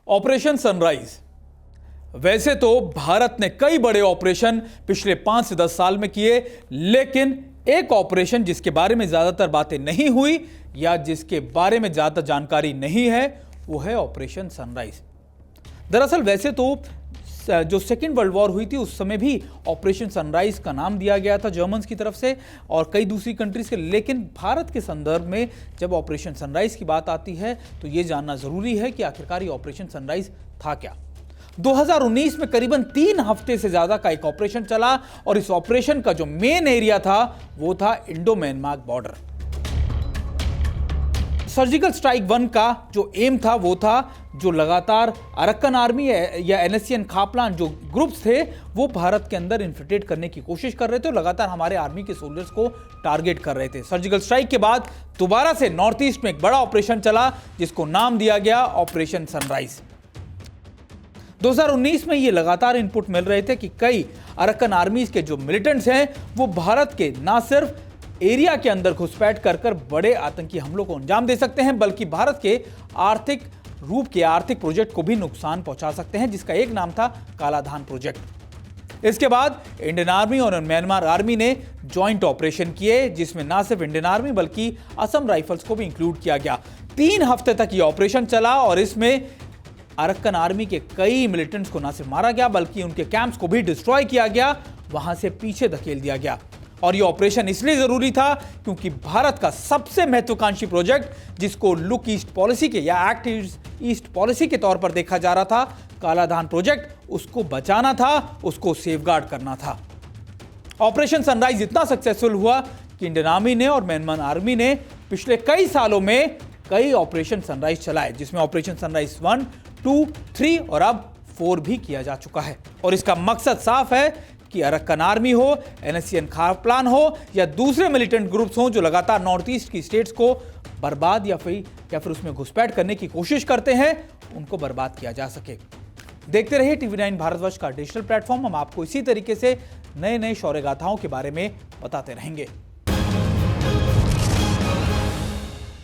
Operation sunrise. वैसे तो भारत ने कई बड़े ऑपरेशन पिछले 5 से 10 साल में किए, लेकिन एक ऑपरेशन जिसके बारे में ज्यादातर बातें नहीं हुई या जिसके बारे में ज्यादा जानकारी नहीं है, वो है ऑपरेशन सनराइज। दरअसल वैसे तो जो सेकेंड वर्ल्ड वॉर हुई थी उस समय भी ऑपरेशन सनराइज का नाम दिया गया था जर्मन्स की तरफ से और कई दूसरी कंट्रीज के, लेकिन भारत के संदर्भ में जब ऑपरेशन सनराइज की बात आती है तो ये जानना जरूरी है कि आखिरकार ये ऑपरेशन सनराइज था क्या। 2019 में करीबन 3 हफ्ते से ज्यादा का एक ऑपरेशन चला और इस ऑपरेशन का जो मेन एरिया था वो था Indo Myanmar border. Surgical strike 1 का जो एम था वो था जो लगातार अरक्कन आर्मी या NSCN खापलान जो ग्रुप्स थे वो भारत के अंदर इन्फिल्ट्रेट करने की कोशिश कर रहे थे और लगातार हमारे आर्मी के सोल्जर्स को टारगेट कर रहे थे। सर्जिकल स्ट्राइक के बाद दोबारा से नॉर्थ ईस्ट में एक बड़ा ऑपरेशन चला जिसको नाम दिया गया ऑपरेशन सनराइज। 2019 में ये लगातार इनपुट मिल रहे थे कि कई अरक्कन आर्मीज के जो मिलिटेंट्स हैं वो भारत के ना सिर्फ एरिया के अंदर घुसपैठ कर बड़े आतंकी हमलों को अंजाम दे सकते हैं, बल्कि भारत के आर्थिक रूप के आर्थिक प्रोजेक्ट को भी नुकसान पहुंचा सकते हैं, जिसका एक नाम था कालाधान प्रोजेक्ट। इसके बाद इंडियन आर्मी और म्यांमार आर्मी ने जॉइंट ऑपरेशन किए जिसमें ना सिर्फ इंडियन आर्मी बल्कि असम राइफल्स को भी इंक्लूड किया गया। 3 हफ्ते तक ये ऑपरेशन चला और इसमें अरक्कन आर्मी के कई मिलिटेंट्स को ना सिर्फ मारा गया बल्कि उनके कैंप्स को भी डिस्ट्रॉय किया गया, वहां से पीछे धकेल दिया गया। और यह ऑपरेशन इसलिए जरूरी था क्योंकि भारत का सबसे महत्वाकांक्षी प्रोजेक्ट जिसको लुक ईस्ट पॉलिसी के या एक्ट ईस्ट पॉलिसी के तौर पर देखा जा रहा था, कालाधान प्रोजेक्ट, उसको बचाना था, उसको सेफगार्ड करना था। ऑपरेशन सनराइज इतना सक्सेसफुल हुआ कि इंडियन आर्मी ने और म्यांमार आर्मी ने पिछले कई सालों में कई ऑपरेशन सनराइज चलाए, जिसमें ऑपरेशन सनराइज 1, 2, 3 और अब 4 भी किया जा चुका है। और इसका मकसद साफ है कि अरक्कन आर्मी हो, NSCN खापलान हो या दूसरे मिलिटेंट ग्रुप्स हो जो लगातार नॉर्थ ईस्ट की स्टेट्स को बर्बाद या फिर उसमें घुसपैठ करने की कोशिश करते हैं, उनको बर्बाद किया जा सके। देखते रहिए TV9 भारतवर्ष का डिजिटल प्लेटफॉर्म। हम आपको इसी तरीके से नए नए शौर्य गाथाओं के बारे में बताते रहेंगे।